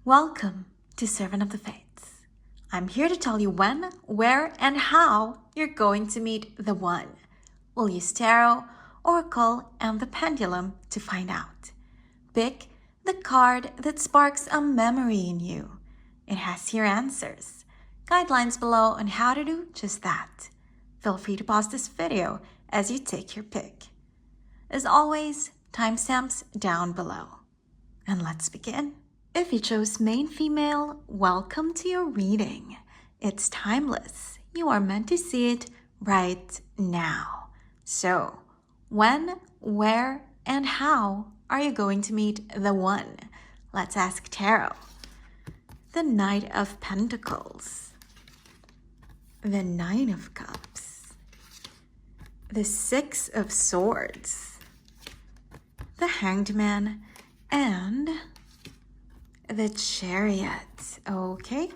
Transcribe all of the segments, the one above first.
Welcome to Servant of the Fates. I'm here to tell you when, where, and how you're going to meet the one. We'll use tarot, oracle, and the pendulum to find out. Pick the card that sparks a memory in you. It has your answers. Guidelines below on how to do just that. Feel free to pause this video as you take your pick. As always, timestamps down below. And let's begin. If you chose main female, welcome to your reading. It's timeless. You are meant to see it right now. So, when, where, and how are you going to meet the one? Let's ask tarot. The Knight of Pentacles. The Nine of Cups. The Six of Swords. The Hanged Man. And the Chariot. Okay,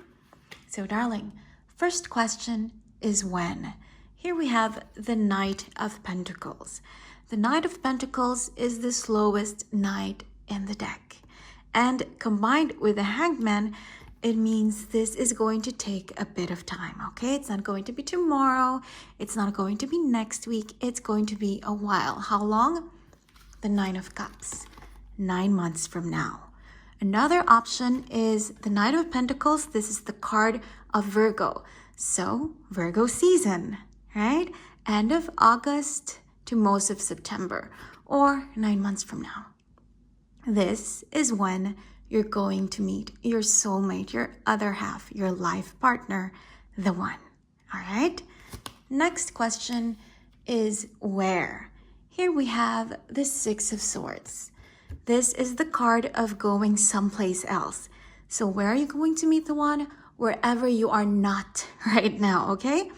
so darling, first question is when. Here we have the Knight of Pentacles. The Knight of Pentacles is the slowest knight in the deck. And combined with the Hanged Man, it means this is going to take a bit of time, okay? It's not going to be tomorrow. It's not going to be next week. It's going to be a while. How long? The Nine of Cups. 9 months from now. Another option is the Knight of Pentacles. This is the card of Virgo. So, Virgo season, right? End of August to most of September, or 9 months from now. This is when you're going to meet your soulmate, your other half, your life partner, the one. All right? Next question is where? Here we have the Six of Swords. This is the card of going someplace else. So where are you going to meet the one? Wherever you are not right now, okay?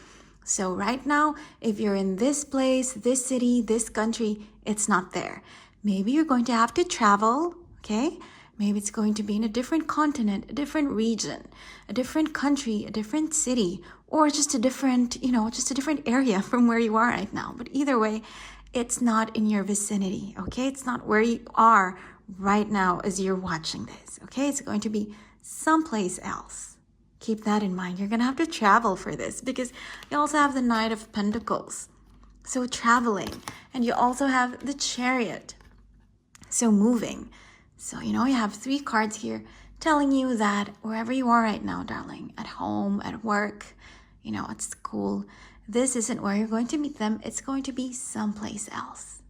So right now, if you're in this place, this city, this country, it's not there. Maybe you're going to have to travel, okay? Maybe it's going to be in a different continent, a different region, a different country, a different city, or just a different, just a different area from where you are right now. But either way, it's not in your vicinity, okay? It's not where you are right now as you're watching this, okay? It's going to be someplace else. Keep that in mind. You're going to have to travel for this because you also have the Knight of Pentacles. So traveling. And you also have the Chariot. So moving. So, you have 3 cards here telling you that wherever you are right now, darling, at home, at work, at school, this isn't where you're going to meet them. It's going to be someplace else.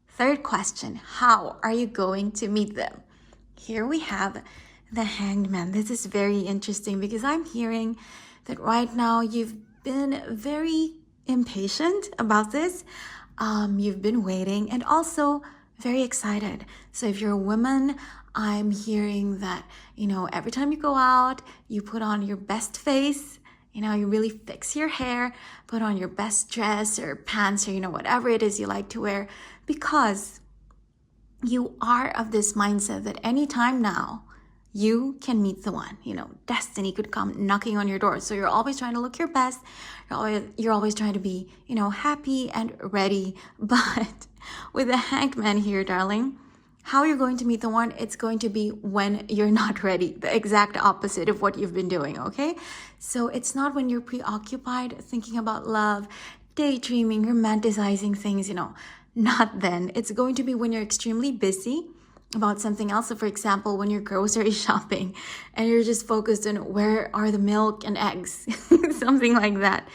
Third question, how are you going to meet them? Here we have the Hanged Man. This is very interesting because I'm hearing that right now you've been very impatient about this. You've been waiting and also very excited. So if you're a woman, I'm hearing that, every time you go out, you put on your best face. You really fix your hair, put on your best dress or pants or, whatever it is you like to wear, because you are of this mindset that anytime now you can meet the one. Destiny could come knocking on your door. So you're always trying to look your best. You're always trying to be, happy and ready. But with the Hanged Man here, darling, how you're going to meet the one, it's going to be when you're not ready. The exact opposite of what you've been doing, okay? So it's not when you're preoccupied thinking about love, daydreaming, romanticizing things, not then. It's going to be when you're extremely busy about something else. So for example, when you're grocery shopping and you're just focused on where are the milk and eggs, something like that,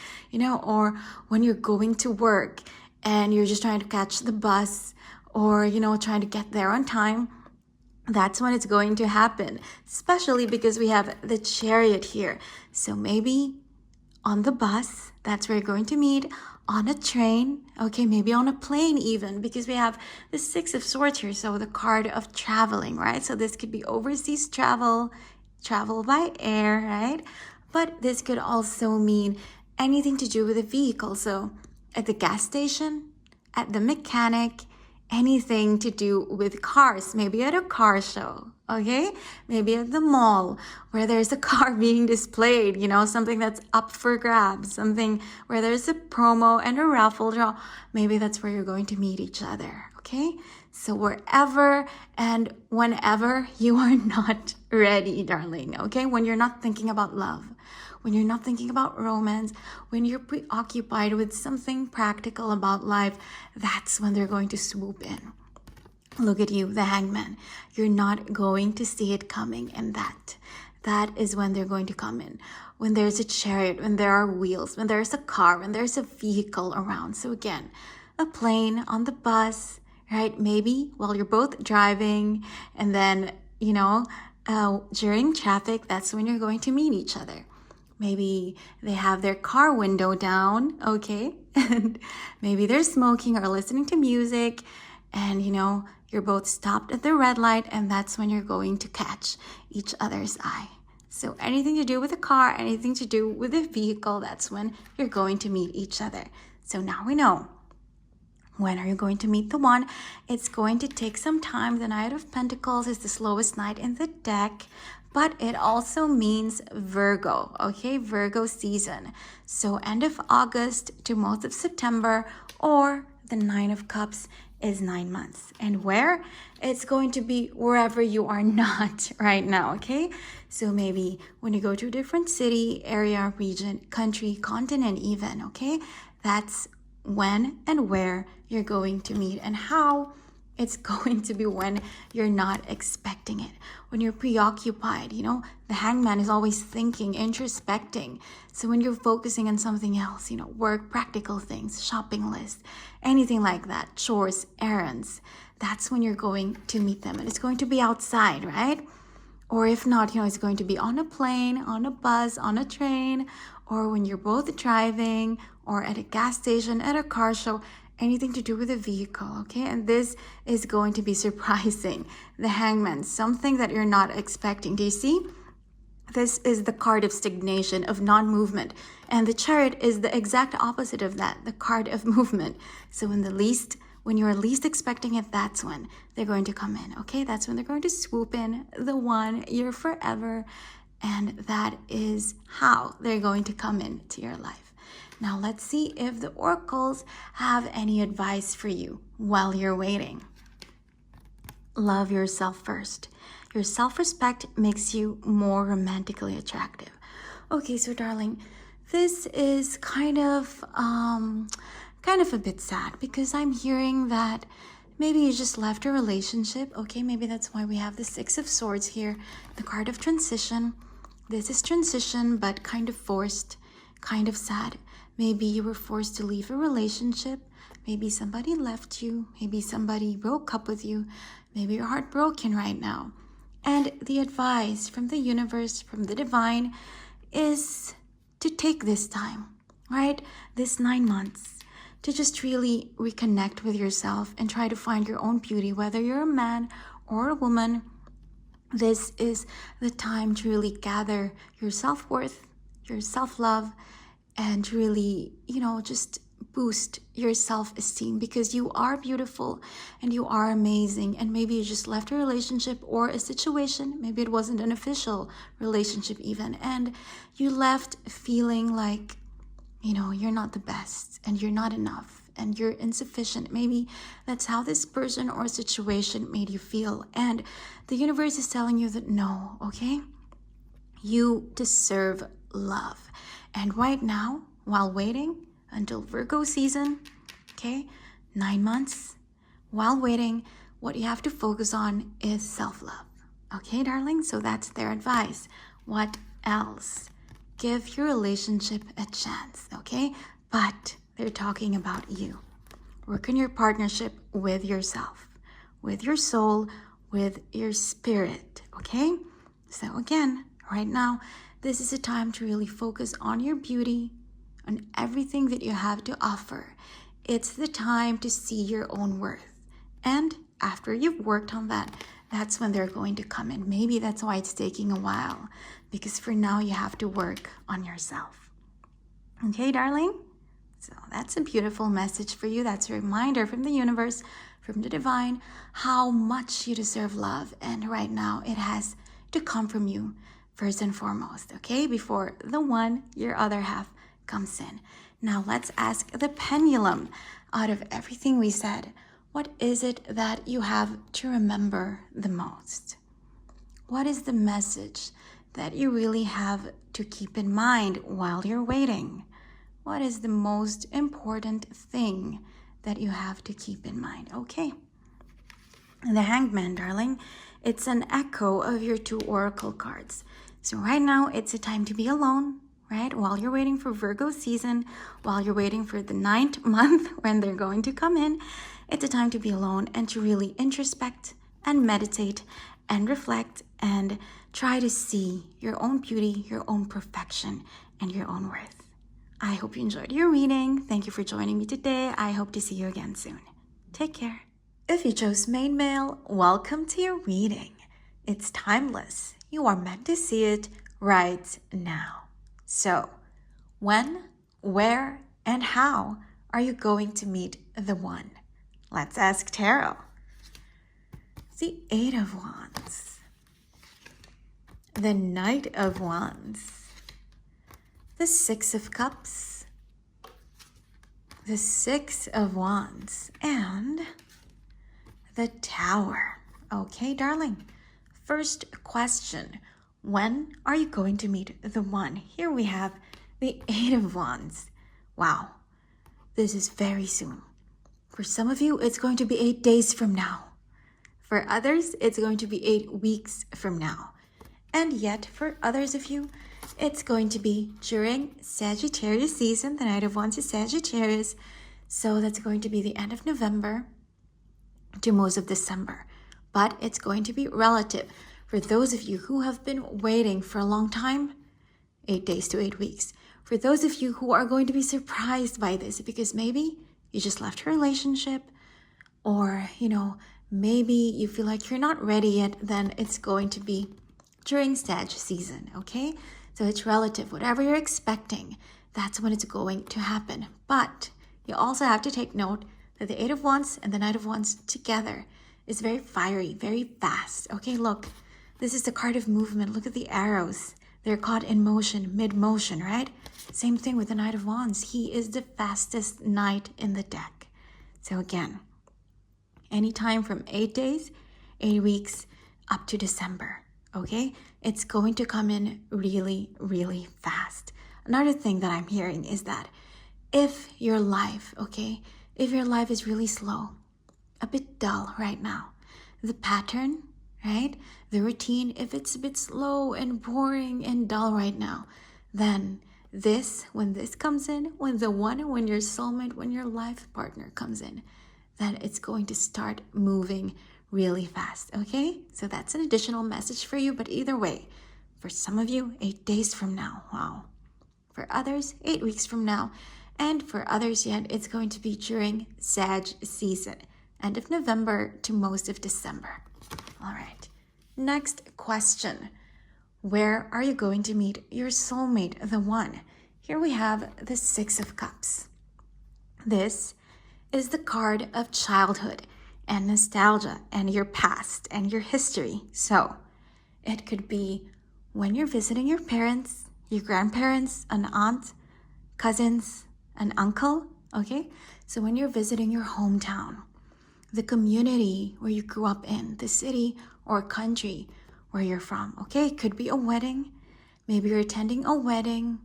or when you're going to work and you're just trying to catch the bus or, trying to get there on time, that's when it's going to happen, especially because we have the Chariot here. So maybe on the bus, that's where you're going to meet, on a train, okay, maybe on a plane even, because we have the Six of Swords here, so the card of traveling, right? So this could be overseas travel by air, right? But this could also mean anything to do with a vehicle. So at the gas station, at the mechanic, anything to do with cars, maybe at a car show, okay? Maybe at the mall where there's a car being displayed, something that's up for grabs, something where there's a promo and a raffle draw. Maybe that's where you're going to meet each other, okay? So wherever and whenever you are not ready, darling, okay? When you're not thinking about love, when you're not thinking about romance, when you're preoccupied with something practical about life, that's when they're going to swoop in. Look at you, the hangman. You're not going to see it coming, and that is when they're going to come in. When there's a chariot, when there are wheels, when there's a car, when there's a vehicle around. So again, a plane, on the bus, right? Maybe while you're both driving, and then, during traffic, that's when you're going to meet each other. Maybe they have their car window down, okay? And maybe they're smoking or listening to music, and you're both stopped at the red light, and that's when you're going to catch each other's eye. So anything to do with a car, anything to do with a vehicle, that's when you're going to meet each other. So now we know. When are you going to meet the one? It's going to take some time. The Knight of Pentacles is the slowest knight in the deck, but it also means Virgo, okay? Virgo season. So end of August to most of September, or the Nine of Cups is 9 months. And where? It's going to be wherever you are not right now, okay? So maybe when you go to a different city, area, region, country, continent even, okay? That's when and where you're going to meet, and how it's going to be when you're not expecting it, when you're preoccupied. The hangman is always thinking, introspecting. So when you're focusing on something else, work, practical things, shopping list, anything like that, chores, errands, that's when you're going to meet them. And it's going to be outside, right? Or if not, it's going to be on a plane, on a bus, on a train, or when you're both driving, or at a gas station, at a car show, anything to do with a vehicle, okay? And this is going to be surprising. The hangman, something that you're not expecting. Do you see? This is the card of stagnation, of non-movement. And the chariot is the exact opposite of that, the card of movement. So when you're least expecting it, that's when they're going to come in, okay? That's when they're going to swoop in, the one, you're forever. And that is how they're going to come into your life. Now let's see if the oracles have any advice for you while you're waiting. Love yourself first. Your self-respect makes you more romantically attractive. Okay, so darling, this is kind of a bit sad, because I'm hearing that maybe you just left a relationship. Okay, maybe that's why we have the Six of Swords here, the card of transition. This is transition, but kind of forced, kind of sad. Maybe you were forced to leave a relationship. Maybe somebody left you. Maybe somebody broke up with you. Maybe you're heartbroken right now. And the advice from the universe, from the divine, is to take this time, right? This 9 months, to just really reconnect with yourself and try to find your own beauty, whether you're a man or a woman. This is the time to really gather your self-worth, your self-love, and really, just boost your self-esteem, because you are beautiful and you are amazing. And maybe you just left a relationship or a situation, maybe it wasn't an official relationship even, and you left feeling like, you're not the best, and you're not enough, and you're insufficient. Maybe that's how this person or situation made you feel. And the universe is telling you that no, okay? You deserve love. And right now, while waiting until Virgo season, okay, 9 months, while waiting, what you have to focus on is self-love. Okay, darling? So that's their advice. What else? Give your relationship a chance, okay? But they're talking about you. Work on your partnership with yourself, with your soul, with your spirit, okay? So again, right now, this is a time to really focus on your beauty, on everything that you have to offer. It's the time to see your own worth. And after you've worked on that, that's when they're going to come in. Maybe that's why it's taking a while, because for now you have to work on yourself. Okay, darling? So that's a beautiful message for you. That's a reminder from the universe, from the divine, how much you deserve love. And right now it has to come from you first and foremost, okay? Before the one, your other half, comes in. Now let's ask the pendulum. Out of everything we said, What is it that you have to remember the most? What is the message that you really have to keep in mind while you're waiting? What is the most important thing that you have to keep in mind? Okay. The Hangman, darling, it's an echo of your 2 oracle cards. So right now, it's a time to be alone, right? While you're waiting for Virgo season, while you're waiting for the 9th month when they're going to come in, it's a time to be alone and to really introspect and meditate and reflect and try to see your own beauty, your own perfection, and your own worth. I hope you enjoyed your reading. Thank you for joining me today. I hope to see you again soon. Take care. If you chose main mail, welcome to your reading. It's timeless. You are meant to see it right now. So, when, where, and how are you going to meet the one? Let's ask Tarot. The 8 of Wands. The Knight of Wands. The 6 of Cups. The 6 of Wands. And the Tower. Okay, darling. First question. When are you going to meet the one? Here we have the 8 of Wands. Wow. This is very soon. For some of you, it's going to be 8 days from now. For others, it's going to be 8 weeks from now. And yet, for others of you, it's going to be during Sagittarius season. The Knight of Wands is Sagittarius. So that's going to be the end of November to most of December. But it's going to be relative. For those of you who have been waiting for a long time, 8 days to 8 weeks. For those of you who are going to be surprised by this, because maybe you just left your relationship, or, maybe you feel like you're not ready yet, then it's going to be during Sag season, okay? So it's relative. Whatever you're expecting, that's when it's going to happen. But you also have to take note that the 8 of Wands and the Knight of Wands together is very fiery, very fast. Okay, look, this is the card of movement. Look at the arrows. They're caught in motion, mid-motion, right? Same thing with the Knight of Wands. He is the fastest knight in the deck. So again, anytime from 8 days, 8 weeks, up to December, okay? It's going to come in really, really fast. Another thing that I'm hearing is that if your life, if your life is really slow, a bit dull right now, the pattern, right? The routine, if it's a bit slow and boring and dull right now, then when this comes in, when your soulmate, when your life partner comes in, then it's going to start moving really fast, okay? So that's an additional message for you, but either way, for some of you, 8 days from now, wow. For others, 8 weeks from now, and for others yet, it's going to be during Sag season, end of November to most of December. All right, next question. Where are you going to meet your soulmate, the one? Here we have the 6 of Cups. This is the card of childhood and nostalgia and your past and your history. So it could be when you're visiting your parents, your grandparents, an aunt, cousins, an uncle, okay? So when you're visiting your hometown, the community where you grew up in, the city or country where you're from, okay? It could be a wedding. Maybe you're attending a wedding,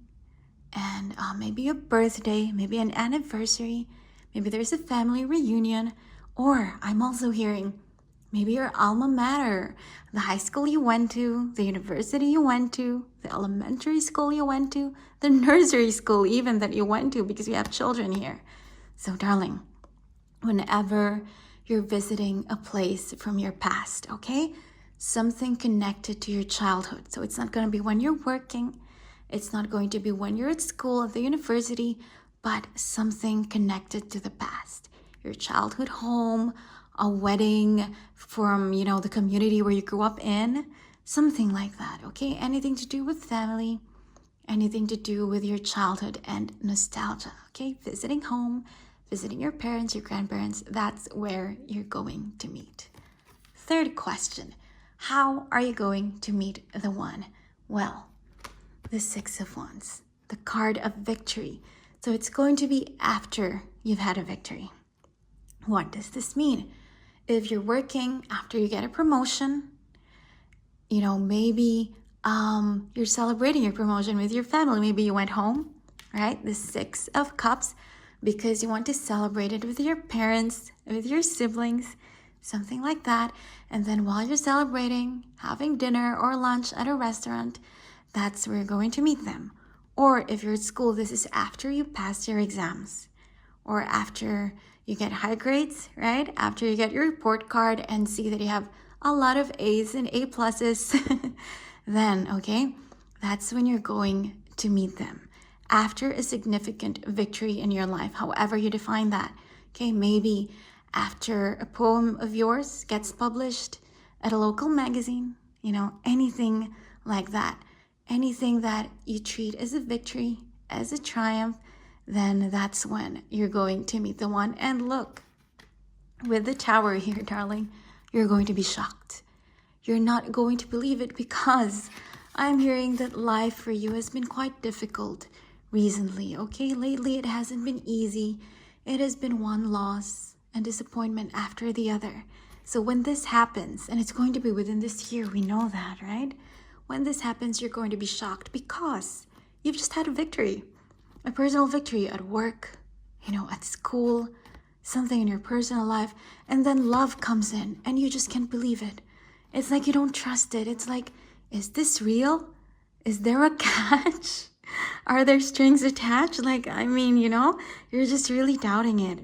and maybe a birthday, maybe an anniversary, maybe there's a family reunion, or I'm also hearing maybe your alma mater, the high school you went to, the university you went to, the elementary school you went to, the nursery school even that you went to, because you have children here. So darling, whenever you're visiting a place from your past, okay? Something connected to your childhood. So it's not going to be when you're working. It's not going to be when you're at school, at the university, but something connected to the past. Your childhood home, a wedding from, the community where you grew up in, something like that, okay? Anything to do with family, anything to do with your childhood and nostalgia, okay? Visiting home, visiting your parents, your grandparents, that's where you're going to meet. Third question, how are you going to meet the one? Well, the 6 of Wands, the card of victory. So it's going to be after you've had a victory. What does this mean? If you're working after you get a promotion, maybe you're celebrating your promotion with your family. Maybe you went home, right? The Six of Cups, because you want to celebrate it with your parents, with your siblings, something like that. And then while you're celebrating, having dinner or lunch at a restaurant, that's where you're going to meet them. Or if you're at school, this is after you pass your exams or after you get high grades, right? After you get your report card and see that you have a lot of A's and A pluses, then, okay, that's when you're going to meet them. After a significant victory in your life, however you define that. Okay, maybe after a poem of yours gets published at a local magazine, anything like that. Anything that you treat as a victory, as a triumph, then that's when you're going to meet the one. And look, with the Tower here, darling, you're going to be shocked. You're not going to believe it because I'm hearing that life for you has been quite difficult recently, okay? Lately, it hasn't been easy. It has been one loss and disappointment after the other. So when this happens, and it's going to be within this year, we know that, right? When this happens, you're going to be shocked because you've just had a victory, a personal victory at work, at school, something in your personal life, and then love comes in and you just can't believe it. It's like you don't trust it. It's like, is this real? Is there a catch? Are there strings attached? You're just really doubting it,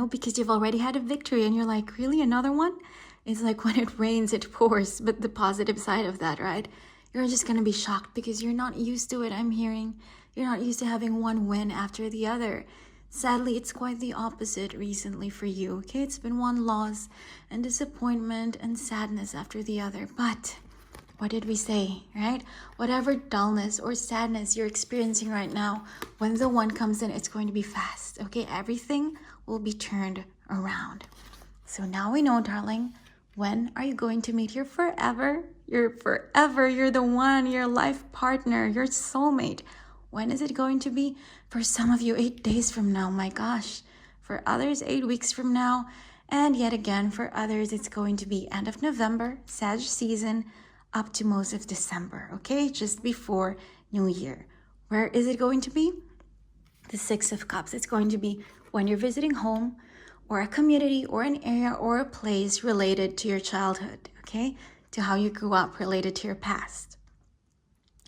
because you've already had a victory and you're like, really, another one? It's like when it rains, it pours, but the positive side of that, right? You're just going to be shocked because you're not used to it, I'm hearing. You're not used to having one win after the other. Sadly, it's quite the opposite recently for you, okay? It's been one loss and disappointment and sadness after the other. But what did we say, right? Whatever dullness or sadness you're experiencing right now, when the one comes in, it's going to be fast, okay? Everything will be turned around. So now we know, darling, when are you going to meet your forever? You're the one, your life partner, your soulmate. When is it going to be? For some of you, 8 days from now, my gosh. For others, 8 weeks from now. And yet again, for others, it's going to be end of November, Sag season, up to most of December, okay? Just before New Year. Where is it going to be? The Six of Cups. It's going to be when you're visiting home, or a community, or an area, or a place related to your childhood, okay? To how you grew up, related to your past.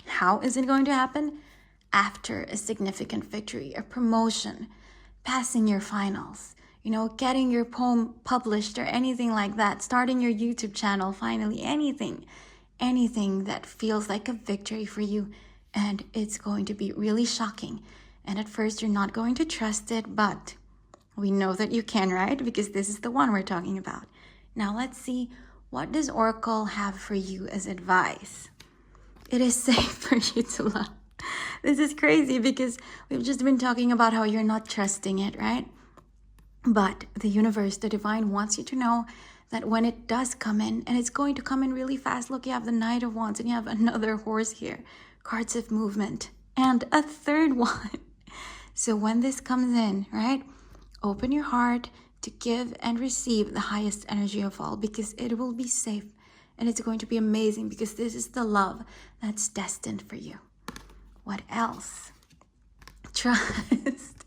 How is it going to happen? After a significant victory, a promotion, passing your finals, getting your poem published or anything like that, starting your YouTube channel, finally, anything that feels like a victory for you. And it's going to be really shocking. And at first, you're not going to trust it, but we know that you can, right? Because this is the one we're talking about. Now let's see, what does Oracle have for you as advice? It is safe for you to love. This is crazy because we've just been talking about how you're not trusting it, right? But the universe, the divine, wants you to know that when it does come in, and it's going to come in really fast. Look, you have the Knight of Wands and you have another horse here. Cards of movement. And a third one. So when this comes in, right? Open your heart to give and receive the highest energy of all, because it will be safe and it's going to be amazing, because this is the love that's destined for you. What else? Trust.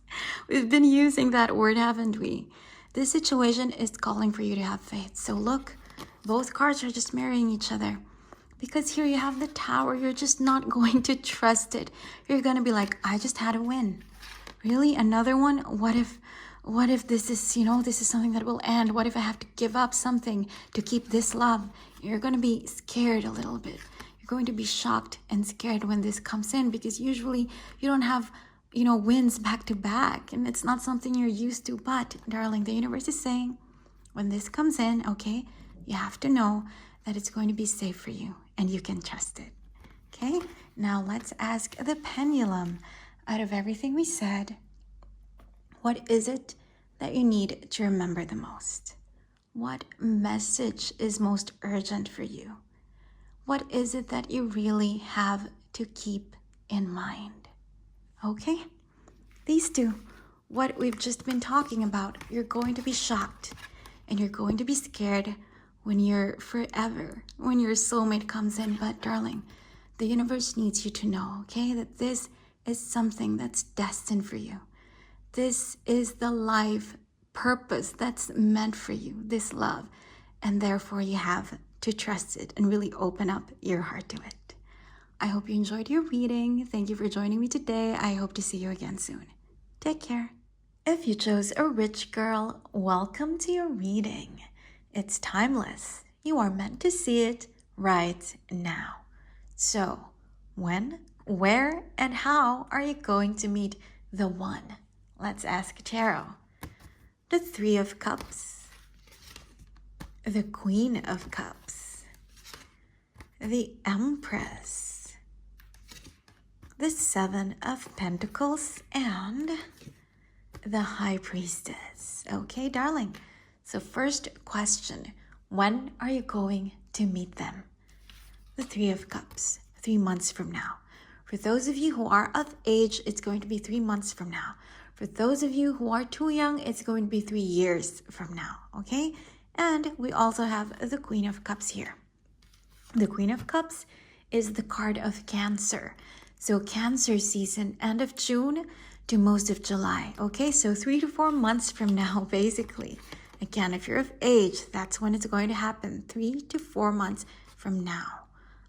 We've been using that word, haven't we? This situation is calling for you to have faith. So look, both cards are just marrying each other, because here you have the Tower. You're just not going to trust it. You're going to be like, I just had a win. Really? Another one? What if this is, this is something that will end? What if I have to give up something to keep this love? You're going to be scared a little bit. You're going to be shocked and scared when this comes in, because usually you don't have, wins back to back, and it's not something you're used to. But, darling, the universe is saying, when this comes in, okay, you have to know that it's going to be safe for you and you can trust it. Okay? Now let's ask the pendulum. Out of everything we said, what is it that you need to remember the most? What message is most urgent for you? What is it that you really have to keep in mind? Okay? These two. what we've just been talking about. You're going to be shocked and you're going to be scared when your soulmate comes in. But darling, the universe needs you to know, okay, that this is something that's destined for you. This is the life purpose that's meant for you, this love. And therefore you have to trust it and really open up your heart to it. I hope you enjoyed your reading. Thank you for joining me today. I hope to see you again soon. Take care. If you chose a rich girl, welcome to your reading. It's timeless. You are meant to see it right now. So, when, where, and how are you going to meet the one? Let's ask tarot. The Three of Cups, the Queen of Cups, the Empress, the Seven of Pentacles, and the High Priestess. Okay, darling. So first question, when are you going to meet them? The Three of Cups, 3 months from now. For those of you who are of age, it's going to be 3 months from now. For those of you who are too young, it's going to be 3 years from now, okay? And we also have the Queen of Cups here. The Queen of Cups is the card of Cancer. So Cancer season, end of June to most of July, okay? So 3 to 4 months from now, basically. Again, if you're of age, that's when it's going to happen. 3 to 4 months from now,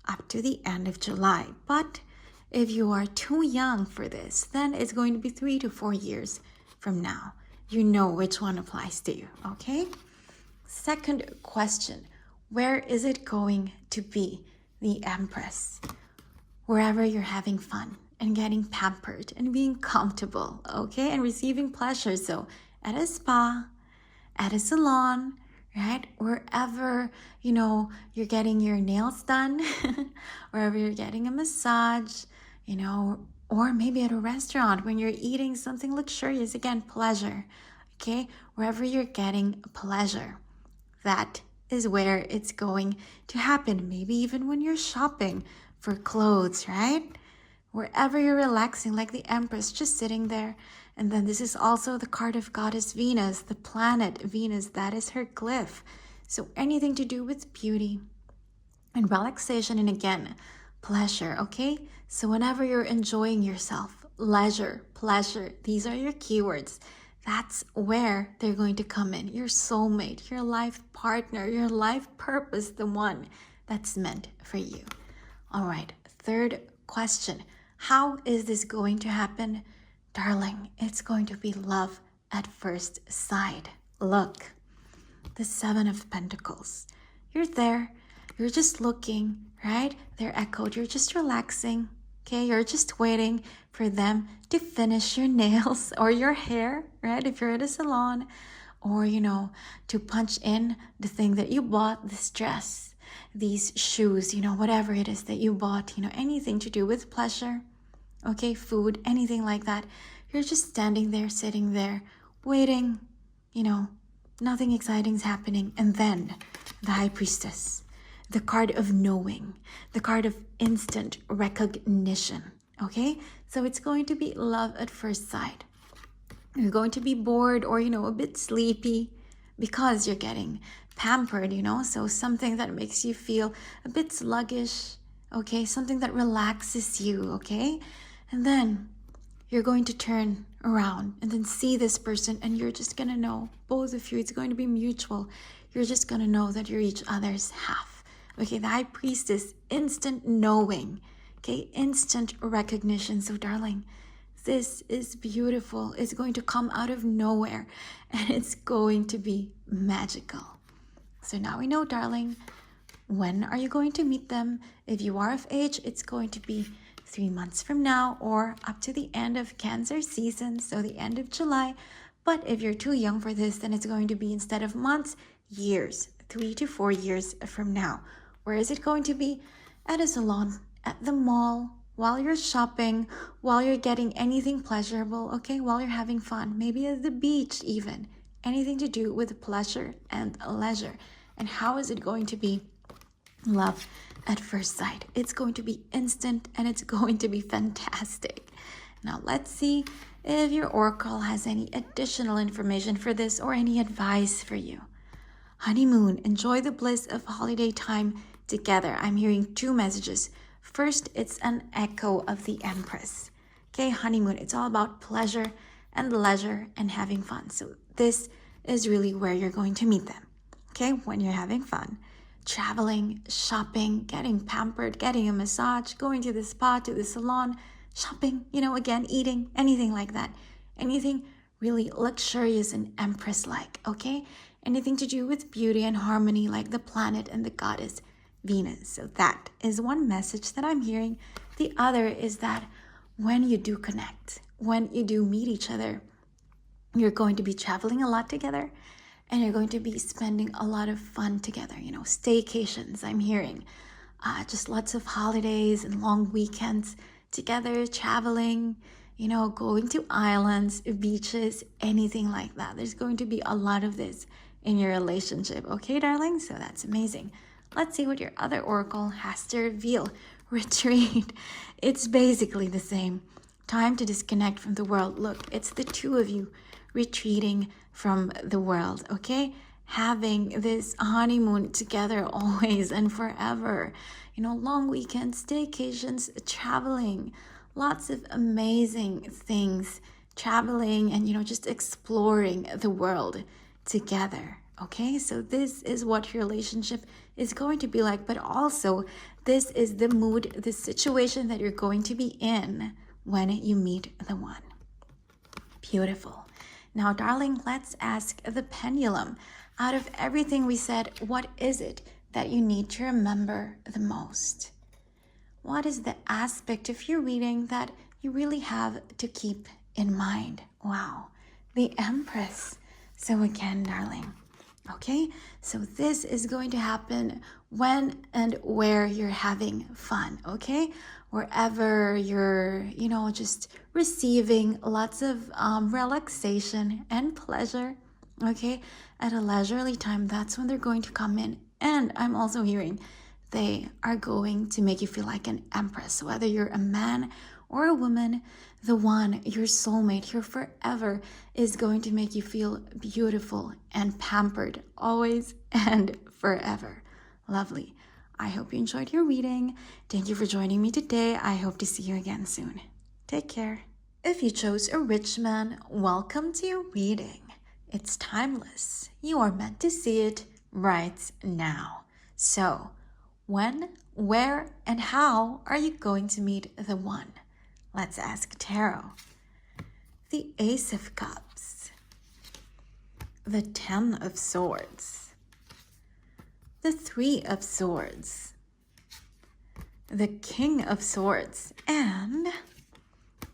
up to the end of July. But if you are too young for this, then it's going to be 3 to 4 years from now. You know which one applies to you, okay? Second question, where is it going to be? The Empress. Wherever you're having fun and getting pampered and being comfortable, okay? And receiving pleasure. So at a spa, at a salon, right? Wherever, you're getting your nails done, wherever you're getting a massage, or maybe at a restaurant when you're eating something luxurious, again, pleasure, okay? Wherever you're getting pleasure, that is where it's going to happen. Maybe even when you're shopping for clothes, right? Wherever you're relaxing, like the Empress, just sitting there. And then this is also the card of Goddess Venus, the planet Venus, that is her glyph. So anything to do with beauty and relaxation, and again, pleasure, okay? So whenever you're enjoying yourself, leisure, pleasure, these are your keywords. That's where they're going to come in. Your soulmate, your life partner, your life purpose, the one that's meant for you. All right, third question. How is this going to happen? Darling, it's going to be love at first sight. Look, the Seven of Pentacles. You're there. You're just looking, right? They're echoed. You're just relaxing, okay? You're just waiting for them to finish your nails or your hair, right? If you're at a salon, or, to punch in the thing that you bought, this dress, these shoes, whatever it is that you bought, anything to do with pleasure, okay? Food, anything like that. You're just standing there, sitting there, waiting, nothing exciting's happening. And then the High Priestess, the card of knowing, the card of instant recognition, okay? So it's going to be love at first sight. You're going to be bored or, a bit sleepy because you're getting pampered, so something that makes you feel a bit sluggish, okay? Something that relaxes you, okay? And then you're going to turn around and then see this person, and you're just going to know, both of you, it's going to be mutual. You're just going to know that you're each other's half. Okay, the High Priestess, instant knowing, okay, instant recognition. So darling, this is beautiful. It's going to come out of nowhere and it's going to be magical. So now we know, darling, when are you going to meet them? If you are of age, it's going to be 3 months from now or up to the end of Cancer season, so the end of July. But if you're too young for this, then it's going to be, instead of months, years, 3 to 4 years from now. Where is it going to be? At a salon, at the mall, while you're shopping, while you're getting anything pleasurable, okay? While you're having fun, maybe at the beach even. Anything to do with pleasure and leisure. And how is it going to be? Love at first sight. It's going to be instant and it's going to be fantastic. Now let's see if your oracle has any additional information for this or any advice for you. Honeymoon, enjoy the bliss of holiday time together. I'm hearing two messages. First, it's an echo of the Empress. Okay, honeymoon, it's all about pleasure and leisure and having fun. So this is really where you're going to meet them. Okay, when you're having fun. Traveling, shopping, getting pampered, getting a massage, going to the spa, to the salon, shopping, again, eating, anything like that. Anything really luxurious and Empress-like, okay? Anything to do with beauty and harmony like the planet and the goddess Venus. So that is one message that I'm hearing. The other is that when you do connect, when you do meet each other, you're going to be traveling a lot together and you're going to be spending a lot of fun together, staycations, I'm hearing. Just lots of holidays and long weekends together, traveling, going to islands, beaches, anything like that. There's going to be a lot of this in your relationship. Okay, darling? So that's amazing. Let's see what your other oracle has to reveal. Retreat. It's basically the same. Time to disconnect from the world. Look, it's the two of you retreating from the world, okay? Having this honeymoon together always and forever. Long weekends, staycations, traveling, lots of amazing things, traveling and, just exploring the world together, okay? So this is what your relationship is going to be like, but also this is the mood, the situation that you're going to be in when you meet the one. Beautiful. Now, darling, let's ask the pendulum. Out of everything we said, what is it that you need to remember the most? What is the aspect of your reading that you really have to keep in mind? Wow, the Empress. So again, darling, okay? So this is going to happen when and where you're having fun, okay? Wherever you're, just receiving lots of relaxation and pleasure, okay? At a leisurely time, that's when they're going to come in. And I'm also hearing they are going to make you feel like an empress, whether you're a man or a woman. The one, your soulmate, your forever, is going to make you feel beautiful and pampered always and forever. Lovely. I hope you enjoyed your reading. Thank you for joining me today. I hope to see you again soon. Take care. If you chose a rich man, welcome to your reading. It's timeless. You are meant to see it right now. So, when, where, and how are you going to meet the one? Let's ask tarot. The Ace of Cups, the Ten of Swords, the Three of Swords, the King of Swords, and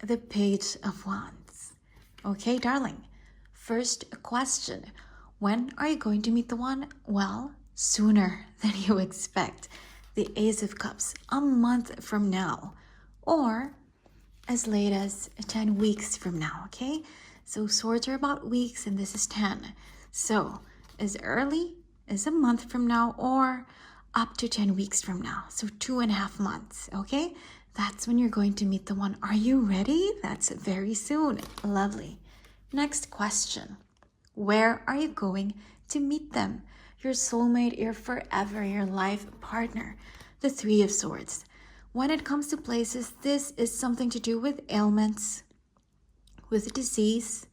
the Page of Wands. Okay, darling. First question. When are you going to meet the one? Well, sooner than you expect. The Ace of Cups, a month from now, or as late as 10 weeks from now, okay? So swords are about weeks and this is 10. So as early as a month from now or up to 10 weeks from now. So 2.5 months, okay? That's when you're going to meet the one. Are you ready? That's very soon. Lovely. Next question. Where are you going to meet them? Your soulmate, your forever, your life partner. The Three of Swords. When it comes to places, this is something to do with ailments, with disease,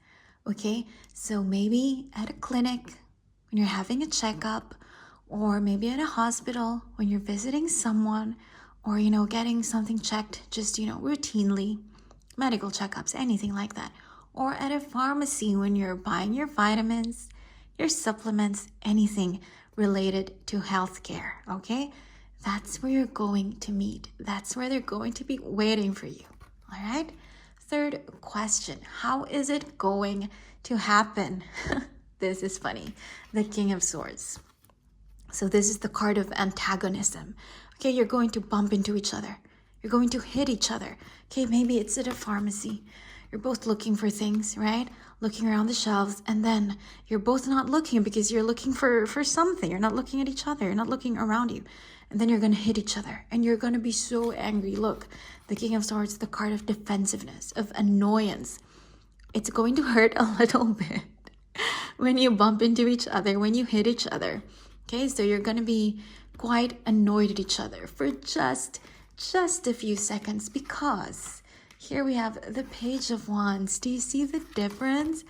okay? So maybe at a clinic when you're having a checkup, or maybe at a hospital when you're visiting someone, or, getting something checked just, routinely, medical checkups, anything like that. Or at a pharmacy when you're buying your vitamins, your supplements, anything related to healthcare, okay? That's where you're going to meet. That's where they're going to be waiting for you, all right? Third question, how is it going to happen? This is funny. The King of Swords. So this is the card of antagonism. Okay, you're going to bump into each other. You're going to hit each other. Okay, maybe it's at a pharmacy. You're both looking for things, right? Looking around the shelves, and then you're both not looking because you're looking for something. You're not looking at each other. You're not looking around you. And then you're going to hit each other, and you're going to be so angry. Look, the King of Swords, the card of defensiveness, of annoyance, it's going to hurt a little bit when you bump into each other, when you hit each other. Okay, so you're gonna be quite annoyed at each other for just a few seconds, because here we have the Page of Wands. Do you see the difference?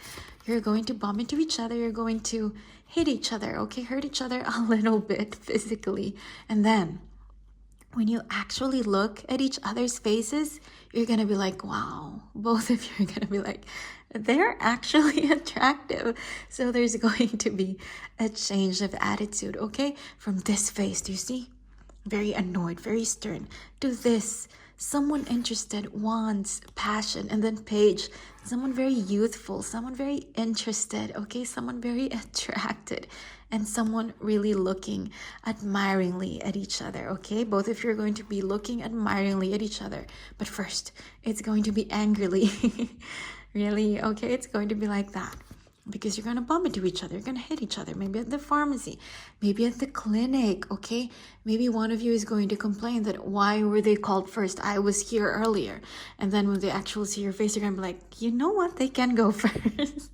You're going to bump into each other, you're going to hit each other, okay, hurt each other a little bit physically, and then when you actually look at each other's faces, you're gonna be like, wow, both of you are gonna be like, they're actually attractive. So there's going to be a change of attitude, okay? From this face, do you see? Very annoyed, very stern. To this, someone interested, wants passion, and then Page, someone very youthful, someone very interested, okay? Someone very attracted, and someone really looking admiringly at each other, okay? Both of you are going to be looking admiringly at each other, but first, it's going to be angrily. Really? Okay, it's going to be like that. Because you're going to bump into each other, you're going to hit each other, maybe at the pharmacy, maybe at the clinic, okay? Maybe one of you is going to complain that, why were they called first? I was here earlier. And then when they actually see your face, you're going to be like, you know what? They can go first.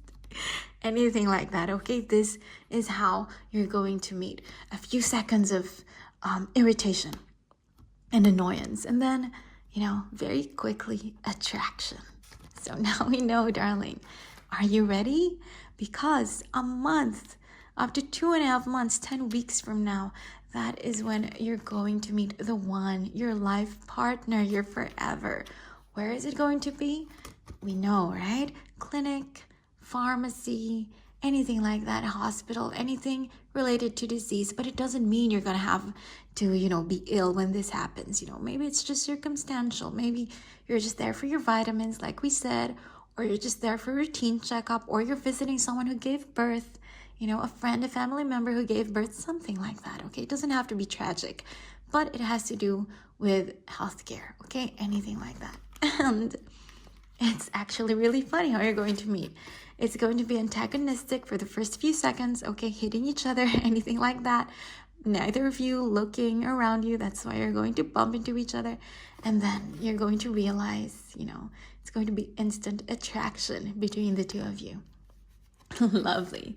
Anything like that, okay? This is how you're going to meet. A few seconds of irritation and annoyance. And then, very quickly, attraction. So now we know, darling. Are you ready? Because a month, up to 2.5 months, 10 weeks from now, that is when you're going to meet the one, your life partner, your forever. Where is it going to be? We know, right? Clinic, pharmacy, anything like that, hospital, anything related to disease. But it doesn't mean you're going to have to, be ill when this happens. Maybe it's just circumstantial. Maybe you're just there for your vitamins, like we said, or you're just there for routine checkup, or you're visiting someone who gave birth, a friend, a family member who gave birth, something like that, okay? It doesn't have to be tragic, but it has to do with healthcare, okay? Anything like that. And it's actually really funny how you're going to meet. It's going to be antagonistic for the first few seconds, okay? Hitting each other, anything like that. Neither of you looking around you. That's why you're going to bump into each other. And then you're going to realize, it's going to be instant attraction between the two of you. Lovely.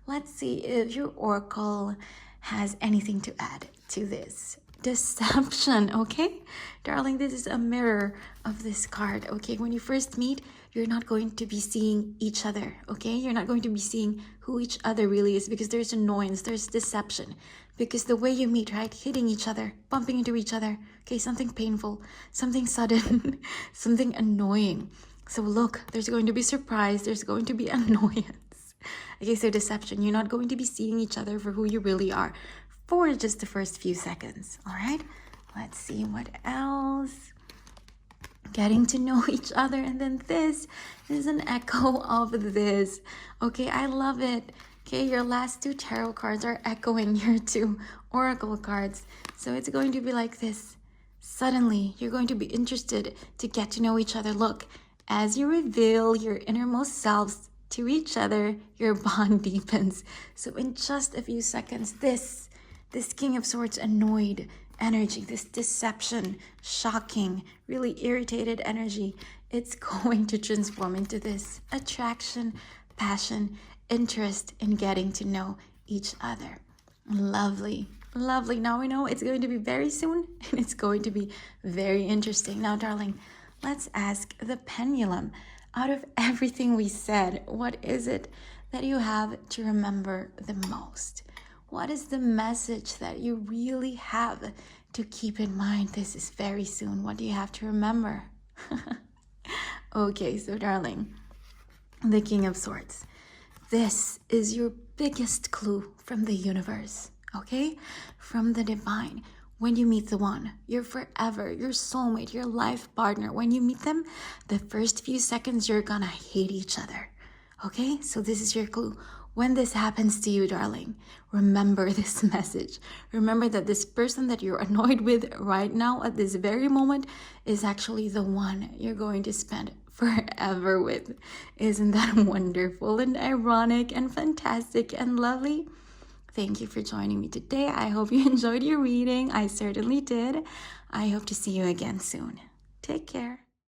Let's see if your oracle has anything to add to this. Deception, okay? Darling, this is a mirror of this card, okay? When you first meet, you're not going to be seeing each other, okay? You're not going to be seeing who each other really is, because there's annoyance, there's deception. Because the way you meet, right? Hitting each other, bumping into each other, okay? Something painful, something sudden, something annoying. So look, there's going to be surprise, there's going to be annoyance. Okay, so deception, you're not going to be seeing each other for who you really are for just the first few seconds, all right? Let's see what else. Getting to know each other, and then this is an echo of this. Okay, I love it. Okay, your last 2 tarot cards are echoing your 2 oracle cards. So it's going to be like this. Suddenly, you're going to be interested to get to know each other. Look, as you reveal your innermost selves to each other, your bond deepens. So in just a few seconds, this King of Swords annoyed energy, this deception, shocking, really irritated energy, it's going to transform into this attraction, passion, interest in getting to know each other. Lovely, lovely. Now we know it's going to be very soon, and it's going to be very interesting. Now, darling, let's ask the pendulum. Out of everything we said, what is it that you have to remember the most? What is the message that you really have to keep in mind? This is very soon. What do you have to remember? Okay, so darling, the King of Swords. This is your biggest clue from the universe, okay? From the divine. When you meet the one, your forever, your soulmate, your life partner, when you meet them, the first few seconds, you're gonna hate each other, okay? So this is your clue. When this happens to you, darling, remember this message. Remember that this person that you're annoyed with right now at this very moment is actually the one you're going to spend forever with. Isn't that wonderful and ironic and fantastic and lovely? Thank you for joining me today. I hope you enjoyed your reading. I certainly did. I hope to see you again soon. Take care.